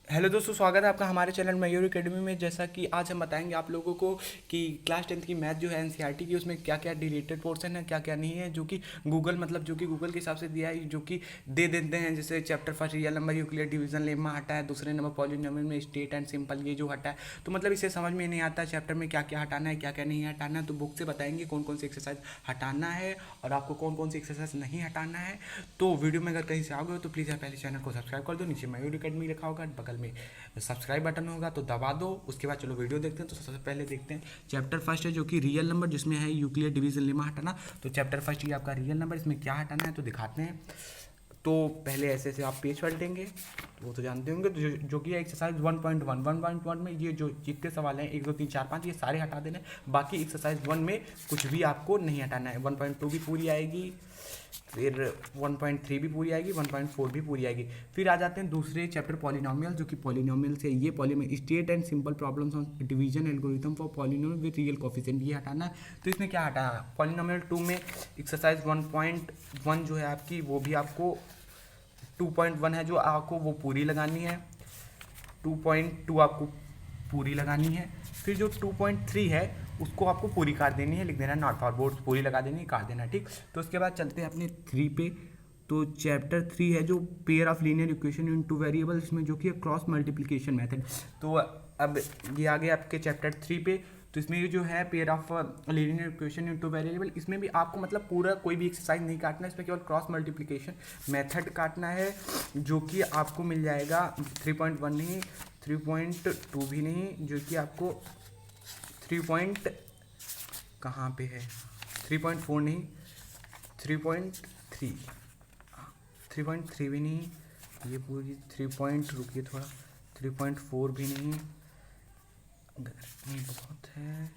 Hello दोस्तों, स्वागत है आपका हमारे चैनल मयूर एकेडमी में। जैसा कि आज हम बताएंगे आप लोगों को कि क्लास 10th की मैथ जो है एनसीईआरटी की, उसमें क्या क्या डिलीटेड पोर्शन है, क्या क्या नहीं है, जो कि गूगल जो कि गूगल के हिसाब से दिया है, जो कि दे देते हैं। जैसे chapter first real number Euclid division lemma हटा है, दूसरे नंबर पॉलिनोमियल में स्टेट एंड सिंपल ये जो हटा है। तो इसे समझ में नहीं आता चैप्टर में क्या क्या हटाना है, क्या क्या नहीं हटाना है। तो बुक से बताएंगे कौन कौन सी एक्सरसाइज हटाना है और आपको कौन कौन सी एक्सरसाइज नहीं हटाना है। तो वीडियो में अगर कहीं से आओगे तो प्लीज़ आप पहले चैनल को सब्सक्राइब कर दो। नीचे मयूर एकेडमी लिखा होगा, बगल में सब्सक्राइब बटन होगा तो दबा दो। उसके बाद चलो वीडियो देखते हैं। तो सबसे पहले देखते हैं चैप्टर फर्स्ट है जो कि रियल नंबर, जिसमें है यूक्लियर डिवीजन लेमा हटाना। तो चैप्टर फर्स्ट ये आपका रियल नंबर, इसमें क्या हटाना है तो दिखाते हैं। तो पहले ऐसे ऐसे आप पेज पलटेंगे, तो वो तो जानते होंगे। तो जो कि एक्सरसाइज 1.1 में ये जो जितने सवाल हैं 1 2 3 4 5 ये सारे हटा देने। बाकी एक्सरसाइज 1 में कुछ भी आपको नहीं हटाना है। 1.2 भी पूरी आएगी, फिर 1.3 भी पूरी आएगी, 1.4 भी पूरी आएगी। फिर आ जाते हैं दूसरे चैप्टर पॉलिनोमियल, जो कि पॉलिनोमियल से ये poly state and simple problems on division algorithm for polynomial with real coefficient, ये हटाना है। तो इसमें क्या हटाना, पॉलिनोमियल 2 में एक्सरसाइज 1.1 जो है आपकी, वो भी आपको 2.1 है जो आपको वो पूरी लगानी है। 2.2 आपको पूरी लगानी है। फिर जो 2.3 है उसको आपको पूरी काट देनी है, लिख देना नॉट फॉर बोर्ड, पूरी लगा देनी है, काट देना, ठीक। तो उसके बाद चलते हैं अपने 3 पे। तो चैप्टर 3 है जो pair of linear equation in two variable, इसमें जो कि क्रॉस मल्टीप्लिकेशन मेथड। तो अब ये आ गया आपके चैप्टर 3 पे। तो इसमें ये जो है pair of linear equation in two variable, इसमें भी आपको पूरा कोई भी एक्सरसाइज नहीं काटना है, इसमें केवल क्रॉस मल्टीप्लिकेशन मेथड काटना है, जो कि आपको मिल जाएगा 3.1 नहीं, 3.2 भी नहीं, जो कि आपको 3 कहाँ पे है, 3.4 नहीं, 3.3, 3.3 भी नहीं, ये पूरी रुकिए थोड़ा, 3.4 भी नहीं, गर्मी बहुत है।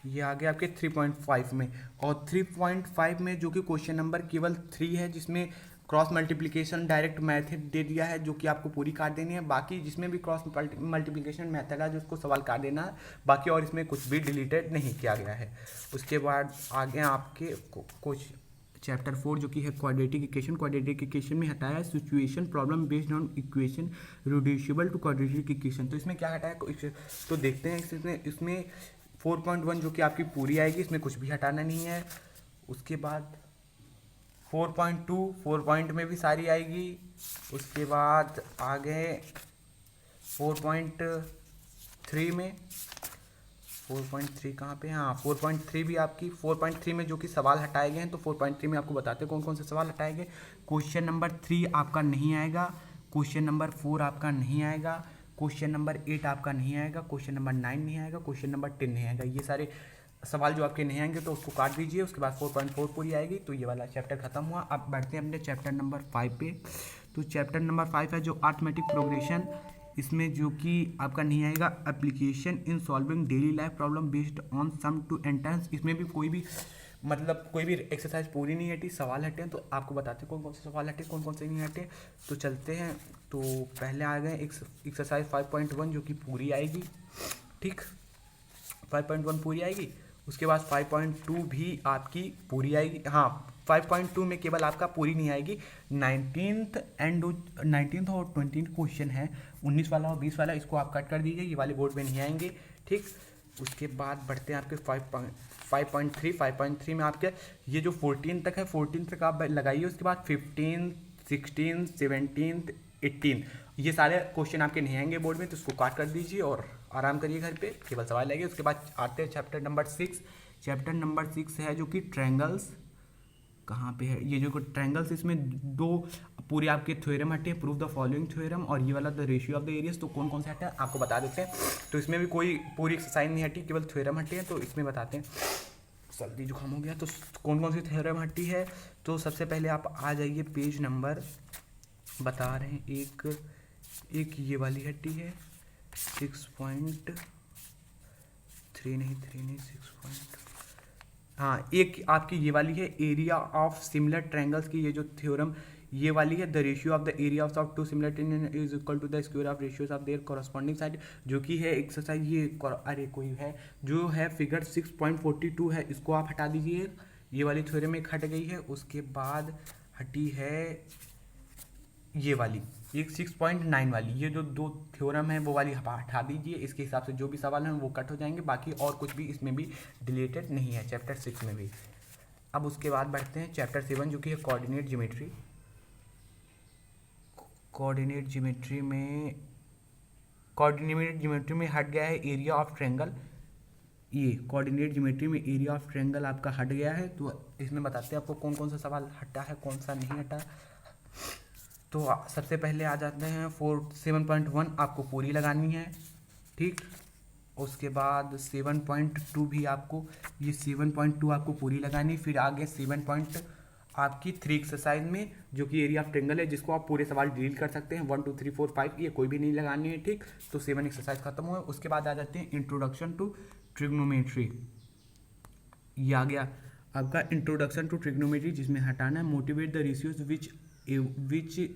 ये आ गया आपके 3.5 में। और 3.5 में जो कि क्वेश्चन नंबर केवल 3 है, जिसमें क्रॉस मल्टीप्लिकेशन डायरेक्ट मेथड दे दिया है, जो कि आपको पूरी काट देनी है। बाकी जिसमें भी क्रॉस मल्टीप्लिकेशन मेथड है जो उसको सवाल काट देना है बाकी, और इसमें कुछ भी डिलीटेड नहीं किया गया है। उसके बाद आगे आपके कुछ चैप्टर 4 जो कि है क्वाड्रेटिक इक्वेशन। क्वाड्रेटिक इक्वेशन में हटाया situation problem based on equation reducible to quadratic equation. तो इसमें क्या हटाया, तो देखते हैं इसमें 4.1 जो कि आपकी पूरी आएगी, इसमें कुछ भी हटाना नहीं है। उसके बाद 4.2 4 पॉइंट में भी सारी आएगी। उसके बाद आ गए 4.3 में, 4.3 कहाँ पे, हाँ 4.3 भी आपकी, 4.3 में जो कि सवाल हटाए गए हैं। तो 4.3 में आपको बताते हैं कौन कौन से सवाल हटाए गए। क्वेश्चन नंबर 3 आपका नहीं आएगा, क्वेश्चन नंबर 4 आपका नहीं आएगा, क्वेश्चन नंबर 8 आपका नहीं आएगा, क्वेश्चन नंबर 9 नहीं आएगा, क्वेश्चन नंबर 10 नहीं आएगा। ये सारे सवाल जो आपके नहीं आएंगे तो उसको काट दीजिए। उसके बाद 4.4 पूरी आएगी। तो ये वाला चैप्टर खत्म हुआ। अब बढ़ते हैं अपने चैप्टर नंबर 5 पे। तो चैप्टर नंबर 5 है जो अरिथमेटिक प्रोग्रेशन, इसमें जो कि आपका नहीं आएगा application in solving daily life problem based on some to entrance. इसमें भी कोई भी कोई भी एक्सरसाइज पूरी नहीं हटी, सवाल हटे हैं। तो आपको बताते हैं कौन कौन से सवाल हटे, कौन कौन से नहीं हटे। तो चलते हैं। तो पहले आ गए एक्सरसाइज 5.1 जो कि पूरी आएगी, ठीक, 5.1 पूरी आएगी। उसके बाद 5.2 भी आपकी पूरी आएगी। हाँ, 5.2 में केवल आपका पूरी नहीं आएगी, 19th और 20th क्वेश्चन है, 19 वाला और 20 वाला, इसको आप कट कर दीजिए, ये वाले बोर्ड में नहीं आएंगे, ठीक। उसके बाद बढ़ते हैं आपके 5.3 में आपके ये जो 14 तक है, 14 तक आप लगाइए। उसके बाद 15, 16, 17, 18 ये सारे क्वेश्चन आपके नहीं आएंगे बोर्ड में, तो इसको काट कर दीजिए और आराम करिए घर पे, केवल सवाल लगेगा। उसके बाद आते हैं चैप्टर नंबर 6। चैप्टर नंबर 6 है जो कि ट्रायंगल्स, कहाँ पे है, ये जो ट्रायंगल्स, इसमें दो पूरे आपके थ्योरम हटे, प्रूव द फॉलोइंग थ्योरम, और ये वाला the ratio of the areas. तो कौन कौन से हटे हैं आपको बता देते हैं। तो इसमें भी कोई पूरी एक्सरसाइज नहीं हटी, केवल थ्योरम हटे हैं। तो इसमें बताते हैं, सर्दी जुकाम हो गया। तो कौन कौन सी थ्योरम हटी है। तो सबसे पहले आप आ जाइए पेज नंबर, बता रहे हैं, एक ये वाली हट्टी है 6.3 नहीं, 3 नहीं, 6. हाँ, एक आपकी ये वाली है एरिया ऑफ सिमिलर ट्रायंगल्स की, ये जो थ्योरम ये वाली है, the ratio of the area of two similar triangle is equal to the square of ratios of their corresponding side, जो कि है एक्सरसाइज ये अरे कोई है जो है फिगर 6.42 है, इसको आप हटा दीजिए। ये वाली थ्योरम एक हट गई है। उसके बाद हटी है ये वाली ये 6.9 वाली, ये जो दो थ्योरम है वो वाली हटा दीजिए, इसके हिसाब से जो भी सवाल हैं वो कट हो जाएंगे, बाकी और कुछ भी इसमें भी डिलीटेड नहीं है चैप्टर 6 में भी। अब उसके बाद बढ़ते हैं चैप्टर 7 जो कि है कोऑर्डिनेट ज्योमेट्री। कोऑर्डिनेट ज्योमेट्री में हट गया है एरिया ऑफ ट्रायंगल। ये कोऑर्डिनेट ज्योमेट्री में एरिया ऑफ ट्रायंगल आपका हट गया है, तो इसमें बताते हैं आपको कौन कौन सा सवाल हटा है कौन सा नहीं हटा। तो सबसे पहले आ जाते हैं 7.1 आपको पूरी लगानी है, ठीक। उसके बाद 7.2 भी आपको, ये 7.2 आपको पूरी लगानी। फिर आगे 7 आपकी 3 एक्सरसाइज में जो कि एरिया ऑफ ट्रायंगल है, जिसको आप पूरे सवाल डील कर सकते हैं 1 2 3 4 5, ये कोई भी नहीं लगानी है, ठीक। तो 7 एक्सरसाइज खत्म हुए। उसके बाद आ जाते हैं इंट्रोडक्शन टू ट्रिग्नोमेट्री, ये आ गया आपका इंट्रोडक्शन टू ट्रिग्नोमेट्री, जिसमें हटाना है motivate the ratios which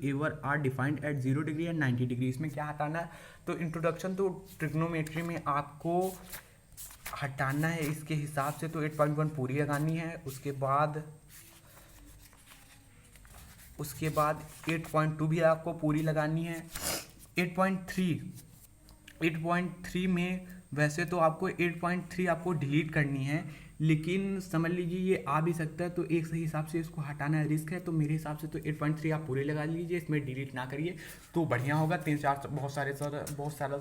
ever are defined at 0 degree and 90 degree. इसमें क्या हटाना है, तो इंट्रोडक्शन टू ट्रिग्नोमेट्री में आपको हटाना है इसके हिसाब से तो 8.1 पूरी लगानी है। उसके बाद 8.2 भी आपको पूरी लगानी है। 8.3 में वैसे तो आपको 8.3 आपको डिलीट करनी है, लेकिन समझ लीजिए ये आ भी सकता है, तो एक सही हिसाब से इसको हटाना है, रिस्क है, तो मेरे हिसाब से तो 8.3 आप पूरे लगा लीजिए, इसमें डिलीट ना करिए तो बढ़िया होगा। 3-4 बहुत सारा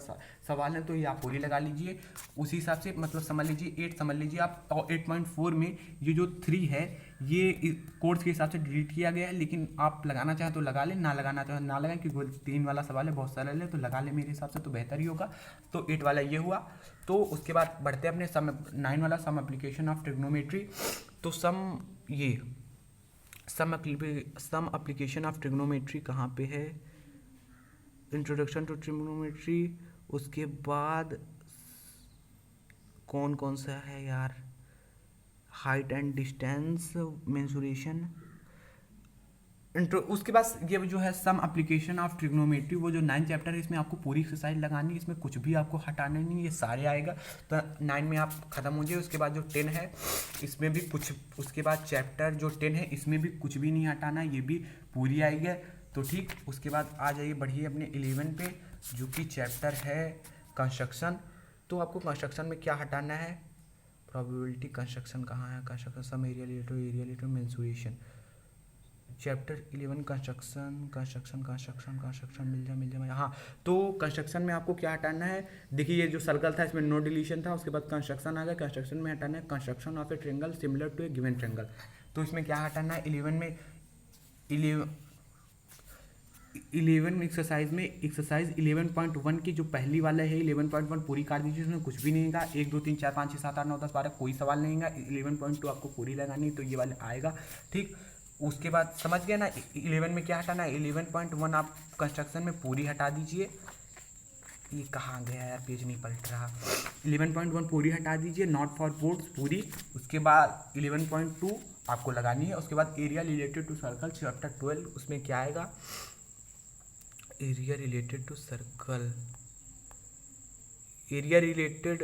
सवाल हैं, तो ये आप पूरी लगा लीजिए उसी हिसाब से, मतलब समझ लीजिए 8 समझ लीजिए आप। और 8.4 में ये जो 3 है ये कोर्स के हिसाब से डिलीट किया गया है, लेकिन आप लगाना चाहें तो लगा लें, ना लगाना चाहें ना लगाएं, क्योंकि 3 वाला सवाल है बहुत सारा है, तो लगा लें मेरे हिसाब से तो बेहतर ही होगा। तो 8 वाला ये हुआ। तो उसके बाद बढ़ते हैं अपने 9 वाला सम एप्लीकेशन ऑफ ट्रिग्नोमेट्री। तो सम एप्लीकेशन ऑफ ट्रिग्नोमेट्री कहाँ पे है, इंट्रोडक्शन टू ट्रिग्नोमेट्री। उसके बाद कौन कौन सा है यार, हाइट एंड डिस्टेंस मेंसुरेशन। उसके बाद ये जो है सम एप्लीकेशन ऑफ ट्रिग्नोमेट्री, वो जो 9 चैप्टर है इसमें आपको पूरी एक्सरसाइज लगानी है, इसमें कुछ भी आपको हटाना नहीं, ये सारे आएगा। तो 9 में आप खत्म हो जाए। उसके बाद जो 10 है इसमें भी कुछ, उसके बाद चैप्टर जो 10 है इसमें भी कुछ भी नहीं हटाना, ये भी पूरी आएगी, तो ठीक। उसके बाद आ जाइए बढ़िए अपने 11 पे, जो कि चैप्टर है कंस्ट्रक्शन। तो आपको कंस्ट्रक्शन में क्या हटाना है, प्रोबेबिलिटी, कंस्ट्रक्शन कहाँ है, construction some area related mensuration. Chapter 11 construction मिल जाए हाँ। तो कंस्ट्रक्शन में आपको क्या हटाना है, देखिए ये जो सर्कल था इसमें नो डिलीशन था, उसके बाद कंस्ट्रक्शन आ गया। कंस्ट्रक्शन में हटाना है construction of a triangle similar to a given triangle. तो इसमें क्या हटाना है, 11 एक्सरसाइज में एक्सरसाइज 11.1 की जो पहली वाला है 11.1 पूरी काट दीजिए, उसमें कुछ भी नहीं होगा। 1 2 3 4 5 6 7 8 9 10 12 कोई सवाल नहीं होगा। 11.2 आपको पूरी लगानी, तो ये वाला आएगा, ठीक। उसके बाद समझ गए ना 11 में क्या हटाना है, 11.1 आप कंस्ट्रक्शन में पूरी हटा दीजिए। ये कहाँ गया यार, पेज नहीं पलट रहा। 11.1 पूरी हटा दीजिए, नॉट फॉर बोर्ड्स पूरी। उसके बाद 11.2 आपको लगानी है। उसके बाद area related to circle chapter 12, उसमें क्या आएगा, area related to circle, area related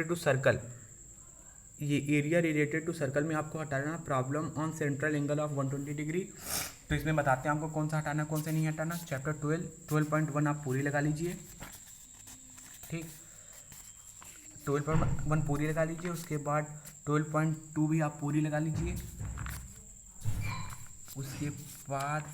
to circle. ये एरिया रिलेटेड टू सर्कल में आपको हटाना problem on central angle of 120 degree. तो इसमें बताते हैं आपको कौन सा हटाना कौन सा नहीं हटाना। चैप्टर 12 आप पूरी लगा लीजिए, ठीक। 12.1 पूरी लगा लीजिए। उसके बाद 12.2 भी आप पूरी लगा लीजिए। उसके बाद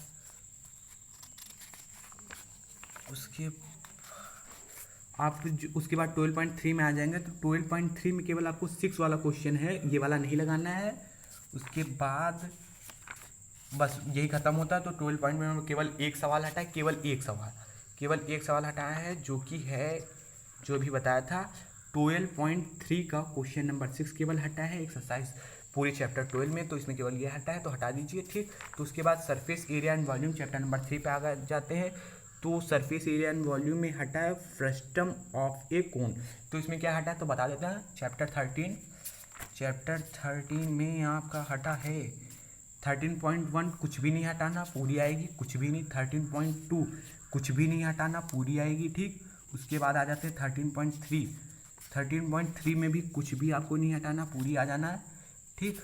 उसके बाद 12.3 में आ जाएंगे। तो 12.3 में केवल आपको 6 वाला क्वेश्चन है, ये वाला नहीं लगाना है। उसके बाद बस यही खत्म होता है। तो 12 में केवल एक सवाल हटा है, केवल एक सवाल हटाया है, जो कि है जो भी बताया था 12.3 का क्वेश्चन नंबर 6 केवल हटा है एक्सरसाइज पूरे चैप्टर 12 में। तो इसमें केवल ये हटा है, तो हटा दीजिए, ठीक। तो उसके बाद surface area and volume chapter number 3 पे आ जाते हैं। तो सरफेस एरिया एंड वॉल्यूम में हटा है फ्रस्टम ऑफ ए कोन। तो इसमें क्या हटा है तो बता देते हैं। चैप्टर 13 में आपका हटा है 13.1 कुछ भी नहीं हटाना, पूरी आएगी, कुछ भी नहीं। 13.2 कुछ भी नहीं हटाना, पूरी आएगी, ठीक। उसके बाद आ जाते हैं 13.3 में भी कुछ भी आपको नहीं हटाना, पूरी आ जाना है, ठीक।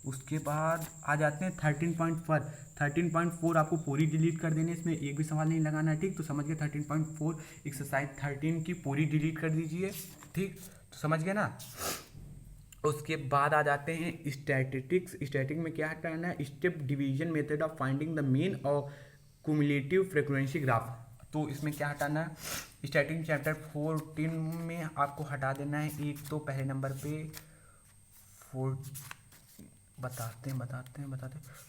उसके बाद आ जाते हैं 13.4। 13.4 आपको पूरी डिलीट कर देनी है, इसमें एक भी सवाल नहीं लगाना है, ठीक। तो समझ गए 13.4 एक्सरसाइज 13 की पूरी डिलीट कर दीजिए, ठीक। तो समझ गए ना। उसके बाद आ जाते हैं स्टैटिस्टिक्स। स्टैटिक में क्या हटाना है, step division method of finding the mean और कुमुलेटिव फ्रीक्वेंसी ग्राफ। तो इसमें क्या हटाना है, स्टैटिक चैप्टर 14 में आपको हटा देना है एक, तो पहले नंबर पे फोर बताते हैं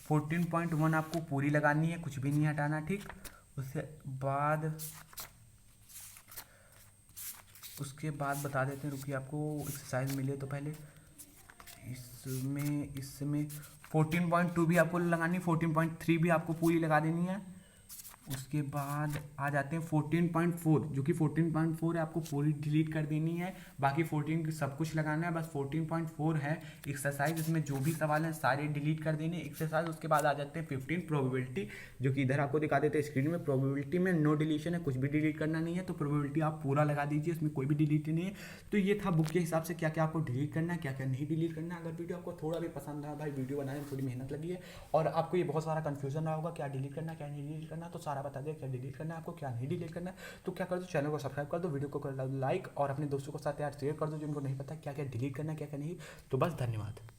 14.1 आपको पूरी लगानी है, कुछ भी नहीं हटाना, ठीक। उसके बाद बता देते हैं, रुकिए आपको एक्सरसाइज मिले तो पहले इसमें 14.2 भी आपको लगानी, 14.3 भी आपको पूरी लगा देनी है। उसके बाद आ जाते हैं 14.4, जो कि 14.4 है, आपको पूरी डिलीट कर देनी है, बाकी 14 सब कुछ लगाना है, बस 14.4 है एक्सरसाइज। इसमें जो भी सवाल हैं सारे डिलीट कर देने एक्सरसाइज। उसके बाद आ जाते हैं 15 प्रोबेबिलिटी, जो कि इधर आपको दिखा देते हैं स्क्रीन में। प्रोबेबिलिटी में नो डिलीशन है, कुछ भी डिलीट करना नहीं है, तो प्रोबेबिलिटी आप पूरा लगा दीजिए, इसमें कोई भी डिलीट नहीं है। तो ये था बुक के हिसाब से क्या क्या आपको डिलीट करना है, क्या क्या नहीं डिलीट करना है। अगर वीडियो आपको थोड़ा भी पसंद आया, भाई वीडियो बनाने में थोड़ी मेहनत लगी है और आपको ये बहुत सारा कन्फ्यूजन रहा होगा क्या डिलीट करना क्या नहीं डिलीट करना, तो सारा बता दिया क्या डिलीट करना है आपको, क्या नहीं डिलीट करना है। तो क्या कर दो, चैनल को सब्सक्राइब कर दो, वीडियो को कर दो लाइक और अपने दोस्तों के साथ यार शेयर कर दो जिनको नहीं पता क्या क्या डिलीट करना है क्या क्या नहीं। तो बस धन्यवाद।